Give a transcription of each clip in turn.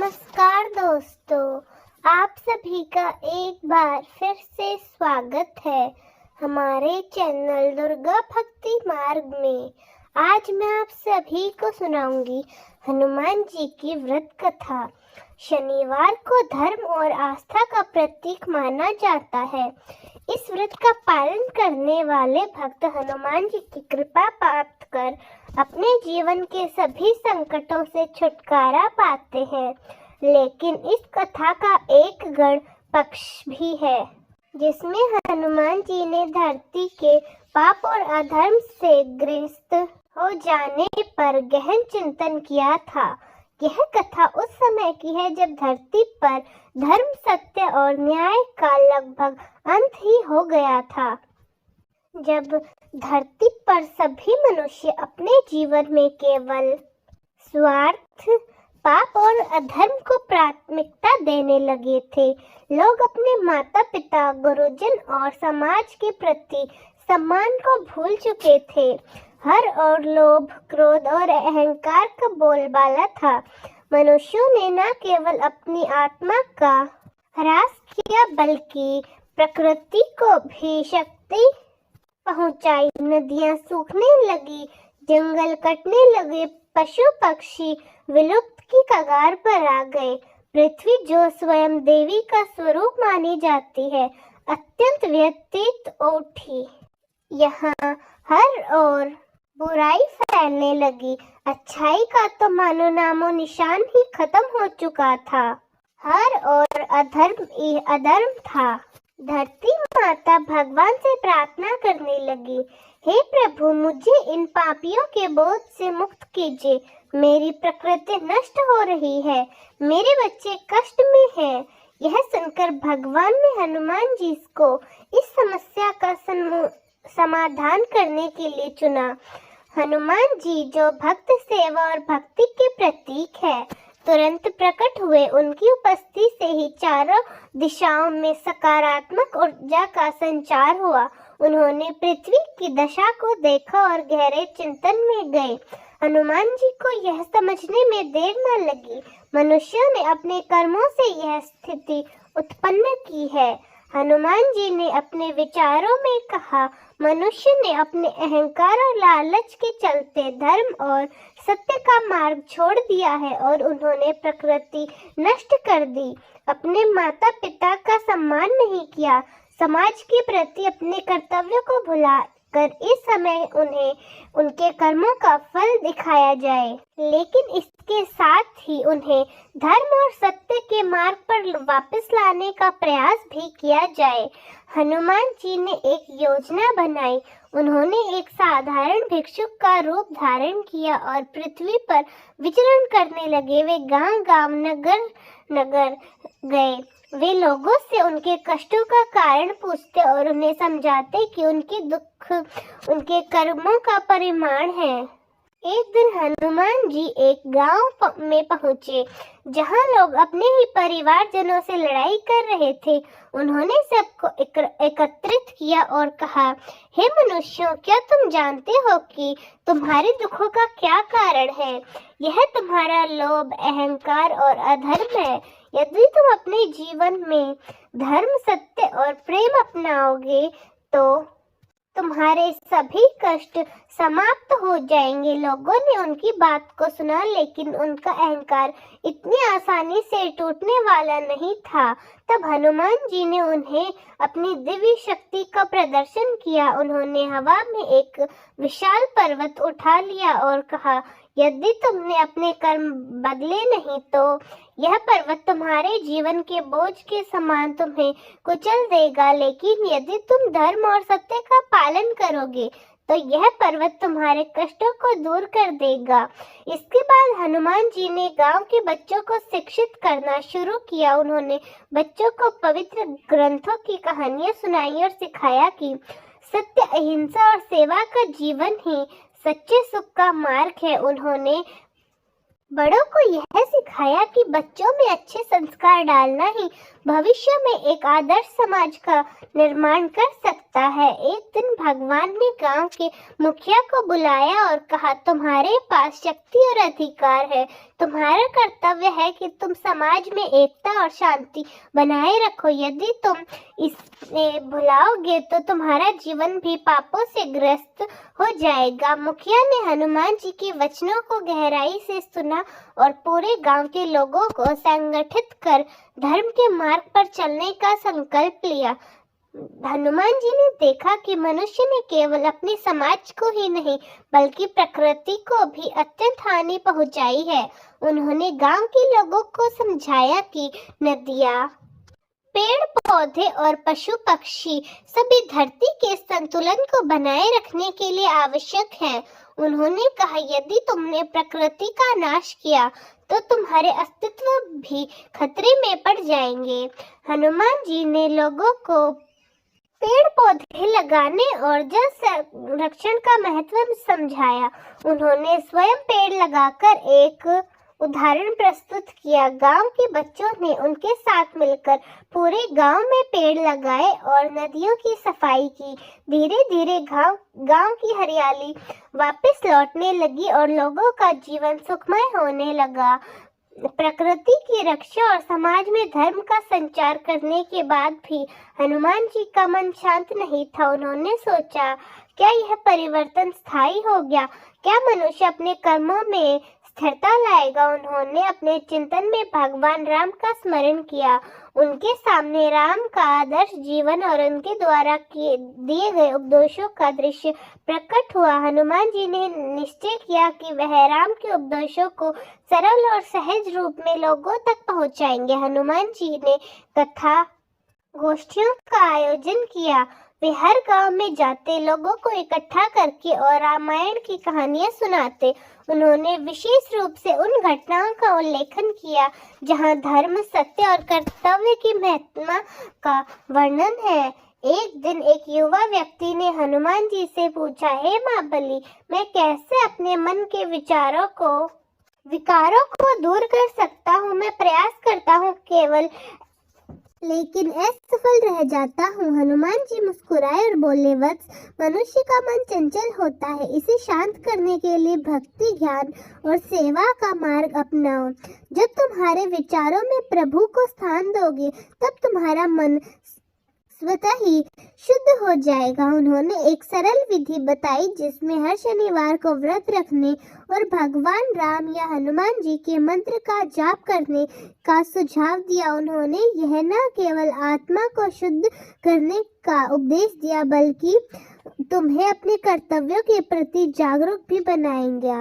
नमस्कार दोस्तों, आप सभी का एक बार फिर से स्वागत है हमारे चैनल दुर्गा भक्ति मार्ग में। आज मैं आप सभी को सुनाऊंगी हनुमान जी की व्रत कथा। शनिवार को धर्म और आस्था का प्रतीक माना जाता है। इस व्रत का पालन करने वाले भक्त हनुमान जी की कृपा प्राप्त कर अपने जीवन के सभी संकटों से छुटकारा पाते हैं। लेकिन इस कथा का एक गढ़ पक्ष भी है, जिसमें हनुमान जी ने धरती के पाप और अधर्म से ग्रस्त हो जाने पर गहन चिंतन किया था। यह कथा उस समय की है जब धरती पर धर्म, सत्य और न्याय का लगभग अंत ही हो गया था। जब धरती पर सभी मनुष्य अपने जीवन में केवल स्वार्थ, पाप और अधर्म को प्राथमिकता देने लगे थे। लोग अपने माता पिता, गुरुजन और समाज के प्रति सम्मान को भूल चुके थे। हर और लोभ, क्रोध और अहंकार का बोलबाला था। मनुष्यों ने न केवल अपनी आत्मा का ह्रास किया बल्कि प्रकृति को भी क्षति पहुंचाई। नदियां सूखने लगी, जंगल कटने लगे, पशु पक्षी विलुप्त की कगार पर आ गए। पृथ्वी जो स्वयं देवी का स्वरूप मानी जाती है, अत्यंत व्यथित उठी। यहाँ हर ओर बुराई फैलने लगी। अच्छाई का तो मानो नामो निशान ही खत्म हो चुका था। हर ओर अधर्म ही अधर्म था। धरती माता भगवान से प्रार्थना करने लगी, हे प्रभु, मुझे इन पापियों के बोझ से मुक्त कीजिए। मेरी प्रकृति नष्ट हो रही है, मेरे बच्चे कष्ट में हैं। यह सुनकर भगवान ने हनुमान जी को इस समस्या का समाधान करने के लिए चुना। हनुमान जी जो भक्त सेवा और भक्ति के प्रतीक है, तुरंत प्रकट हुए। उनकी उपस्थिति से ही चारों दिशाओं में सकारात्मक ऊर्जा का संचार हुआ। उन्होंने पृथ्वी की दशा को देखा और गहरे चिंतन में गए। हनुमान जी को यह समझने में देर न लगी, मनुष्यों ने अपने कर्मों से यह स्थिति उत्पन्न की है। हनुमान जी ने अपने विचारों में कहा, मनुष्य ने अपने अहंकार और लालच के चलते धर्म और सत्य का मार्ग छोड़ दिया है और उन्होंने प्रकृति नष्ट कर दी। अपने माता पिता का सम्मान नहीं किया, समाज के प्रति अपने कर्तव्यों को भुलाकर इस समय उन्हें उनके कर्मों का फल दिखाया जाए। लेकिन इसके साथ ही उन्हें धर्म और सत्य के मार्ग पर वापस लाने का प्रयास भी किया जाए। हनुमान जी ने एक योजना बनाई। उन्होंने एक साधारण भिक्षुक का रूप धारण किया और पृथ्वी पर विचरण करने लगे। वे गांव-गांव, नगर-नगर गए। वे लोगों से उनके कष्टों का कारण पूछते और उन्हें समझाते कि उनके दुख उनके कर्मों का परिणाम है। एक दिन हनुमान जी एक गांव में पहुंचे, जहां लोग अपने ही परिवारजनों से लड़ाई कर रहे थे। उन्होंने सबको एकत्रित किया और कहा, हे मनुष्यों, क्या तुम जानते हो कि तुम्हारे दुखों का क्या कारण है? यह तुम्हारा लोभ, अहंकार और अधर्म है। यदि तुम अपने जीवन में धर्म, सत्य और प्रेम अपनाओगे तो तुम्हारे सभी कष्ट समाप्त हो जाएंगे। लोगों ने उनकी बात को सुना, लेकिन उनका अहंकार इतनी आसानी से टूटने वाला नहीं था। तब हनुमान जी ने उन्हें अपनी दिव्य शक्ति का प्रदर्शन किया। उन्होंने हवा में एक विशाल पर्वत उठा लिया और कहा, यदि तुमने अपने कर्म बदले नहीं तो यह पर्वत तुम्हारे जीवन के बोझ के समान तुम्हें कुचल देगा। लेकिन यदि तुम धर्म और सत्य का पालन करोगे तो यह पर्वत तुम्हारे कष्टों को दूर कर देगा। इसके बाद हनुमान जी ने गांव के बच्चों को शिक्षित करना शुरू किया। उन्होंने बच्चों को पवित्र ग्रंथों की कहानियां सुनाई और सिखाया कि सत्य, अहिंसा और सेवा का जीवन ही सच्चे सुख का मार्ग है। उन्होंने बड़ों को यह सिखाया कि बच्चों में अच्छे संस्कार डालना ही भविष्य में एक आदर्श समाज का निर्माण कर सकता है। एक दिन भगवान ने गांव के मुखिया को बुलाया और कहा, तुम्हारे पास शक्ति और अधिकार है। तुम्हारा कर्तव्य है कि तुम समाज में एकता और शांति बनाए रखो। यदि तुम इसे भुलाओगे तो तुम्हारा जीवन भी पापों से ग्रस्त हो जाएगा। मुखिया ने हनुमान जी के वचनों को गहराई से सुना और पूरे गांव के लोगों को संगठित कर धर्म के मार्ग पर चलने का संकल्प लिया। हनुमान जी ने देखा कि मनुष्य ने केवल अपने समाज को ही नहीं बल्कि प्रकृति को भी अत्यंत हानि पहुंचाई है। उन्होंने गांव के लोगों को समझाया कि नदियां, पेड़ पौधे और पशु पक्षी सभी धरती के संतुलन को बनाए रखने के लिए आवश्यक हैं। उन्होंने कहा, यदि तुमने प्रकृति का नाश किया तो तुम्हारे अस्तित्व भी खतरे में पड़ जाएंगे। हनुमान जी ने लोगों को पेड़ पौधे लगाने और जल संरक्षण का महत्व समझाया। उन्होंने स्वयं पेड़ लगाकर एक उदाहरण प्रस्तुत किया। गांव के बच्चों ने उनके साथ मिलकर पूरे गांव में पेड़ लगाए और नदियों की सफाई की। धीरे धीरे गांव की हरियाली वापस लौटने लगी और लोगों का जीवन सुखमय होने लगा। प्रकृति की रक्षा और समाज में धर्म का संचार करने के बाद भी हनुमान जी का मन शांत नहीं था। उन्होंने सोचा, क्या यह परिवर्तन स्थायी हो गया? क्या मनुष्य अपने कर्मों में स्थिरता लाएगा? उन्होंने अपने चिंतन में भगवान राम का स्मरण किया। उनके सामने राम का आदर्श जीवन और उनके द्वारा दिए गए उपदेशों का दृश्य प्रकट हुआ। हनुमान जी ने निश्चय किया कि वह राम के उपदेशों को सरल और सहज रूप में लोगों तक पहुंचाएंगे। हनुमान जी ने कथा गोष्ठियों का आयोजन किया। वे हर गांव में जाते, लोगों को इकट्ठा करके और रामायण की कहानियां सुनाते। उन्होंने विशेष रूप से उन घटनाओं का उल्लेखन किया जहां धर्म, सत्य और कर्तव्य की महत्ता का वर्णन है। एक दिन एक युवा व्यक्ति ने हनुमान जी से पूछा, हे महाबली, मैं कैसे अपने मन के विकारों को दूर कर सकता हूँ? मैं प्रयास करता हूँ केवल, लेकिन असफल रह जाता हूँ। हनुमान जी मुस्कुराए और बोले, वत्स, मनुष्य का मन चंचल होता है। इसे शांत करने के लिए भक्ति, ज्ञान और सेवा का मार्ग अपनाओ। जब तुम्हारे विचारों में प्रभु को स्थान दोगे तब तुम्हारा मन स्वतः ही शुद्ध हो जाएगा। उन्होंने एक सरल विधि बताई जिसमें हर शनिवार को व्रत रखने और भगवान राम या हनुमान जी के मंत्र का जाप करने का सुझाव दिया। उन्होंने यह न केवल आत्मा को शुद्ध करने का उपदेश दिया बल्कि तुम्हें अपने कर्तव्यों के प्रति जागरूक भी बनाएंगे।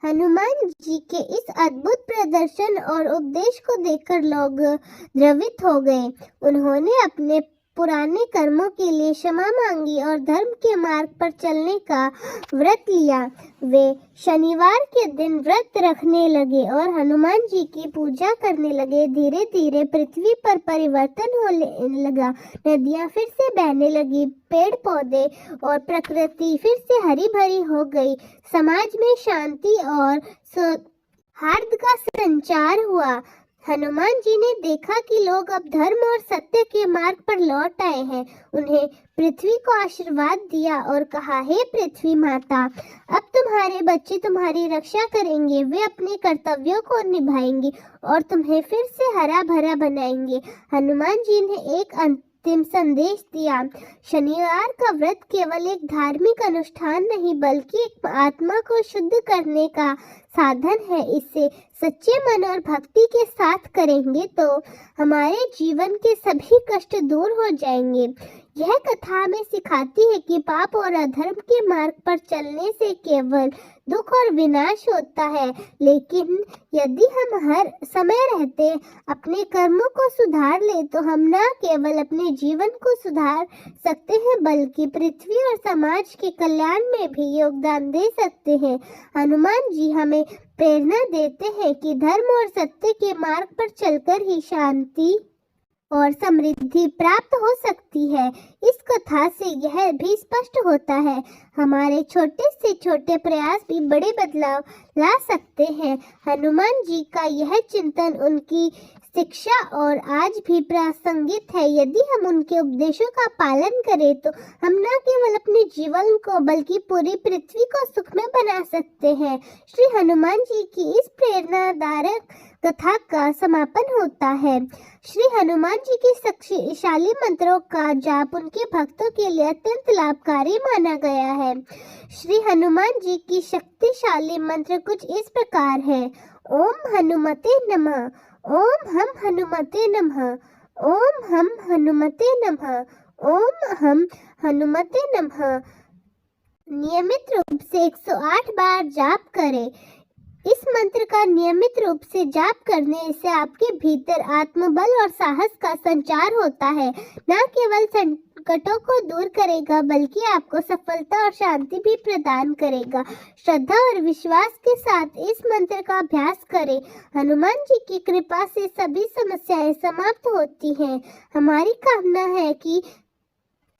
हनुमान जी के इस अद्भुत प्रदर्शन और उपदेश को देखकर लोग द्रवित हो गए। उन्होंने अपने पुराने कर्मों के लिए क्षमा मांगी और धर्म के मार्ग पर चलने का व्रत लिया। वे शनिवार के दिन व्रत रखने लगे और हनुमान जी की पूजा करने लगे। धीरे धीरे पृथ्वी पर परिवर्तन होने लगा। नदियां फिर से बहने लगी, पेड़ पौधे और प्रकृति फिर से हरी भरी हो गई। समाज में शांति और सौहार्द का संचार हुआ। हनुमान जी ने देखा कि लोग अब धर्म और सत्य के मार्ग पर लौट आए हैं। उन्हें पृथ्वी को आशीर्वाद दिया और कहा, हे पृथ्वी माता, अब तुम्हारे बच्चे तुम्हारी रक्षा करेंगे। वे अपने कर्तव्यों को निभाएंगे और तुम्हें फिर से हरा भरा बनाएंगे। हनुमान जी ने एक अंतिम संदेश दिया, शनिवार का व्रत केवल एक धार्मिक अनुष्ठान नहीं बल्कि एक आत्मा को शुद्ध करने का साधन है। इसे सच्चे मन और भक्ति के साथ करेंगे तो हमारे जीवन के सभी कष्ट दूर हो जाएंगे। यह कथा हमें सिखाती है कि पाप और अधर्म के मार्ग पर चलने से केवल दुख और विनाश होता है, लेकिन यदि हम हर समय रहते अपने कर्मों को सुधार ले तो हम न केवल अपने जीवन को सुधार सकते हैं बल्कि पृथ्वी और समाज के कल्याण में भी योगदान दे सकते हैं। हनुमान जी हमें प्रेरणा देते हैं कि धर्म और सत्य के मार्ग पर चलकर ही शांति और समृद्धि प्राप्त हो सकती है। इस कथा से यह भी स्पष्ट होता है, हमारे छोटे से छोटे प्रयास भी बड़े बदलाव ला सकते हैं। हनुमान जी का यह चिंतन उनकी शिक्षा और आज भी प्रासंगिक है। यदि हम उनके उपदेशों का पालन करें तो हम न केवल अपने जीवन को बल्कि पूरी पृथ्वी को सुखमय बना सकते हैं। श्री हनुमान जी की इस प्रेरणादायक कथा का समापन होता है। श्री हनुमान जी के शक्तिशाली मंत्रों का जाप उनके भक्तों के लिए अत्यंत लाभकारी माना गया है। श्री हनुमान जी की शक्तिशाली मंत्र कुछ इस प्रकार है। ओम हनुमते नमः, ओम हम हनुमते नमः, ओम हम हनुमते नमः, ओम हम हनुमते नमः। नियमित रूप से 108 बार जाप करें। इस मंत्र का नियमित रूप से जाप करने से आपके भीतर आत्मबल और साहस का संचार होता है। न केवल संकटों को दूर करेगा बल्कि आपको सफलता और शांति भी प्रदान करेगा। श्रद्धा और विश्वास के साथ इस मंत्र का अभ्यास करें। हनुमान जी की कृपा से सभी समस्याएं समाप्त होती हैं। हमारी कामना है कि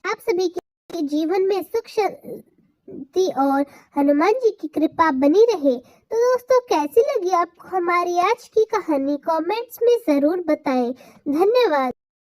आप सभी के जीवन में सुख शांति और हनुमान जी की कृपा बनी रहे। तो दोस्तों, कैसी लगी आपको हमारी आज की कहानी? कमेंट्स में जरूर बताएं। धन्यवाद।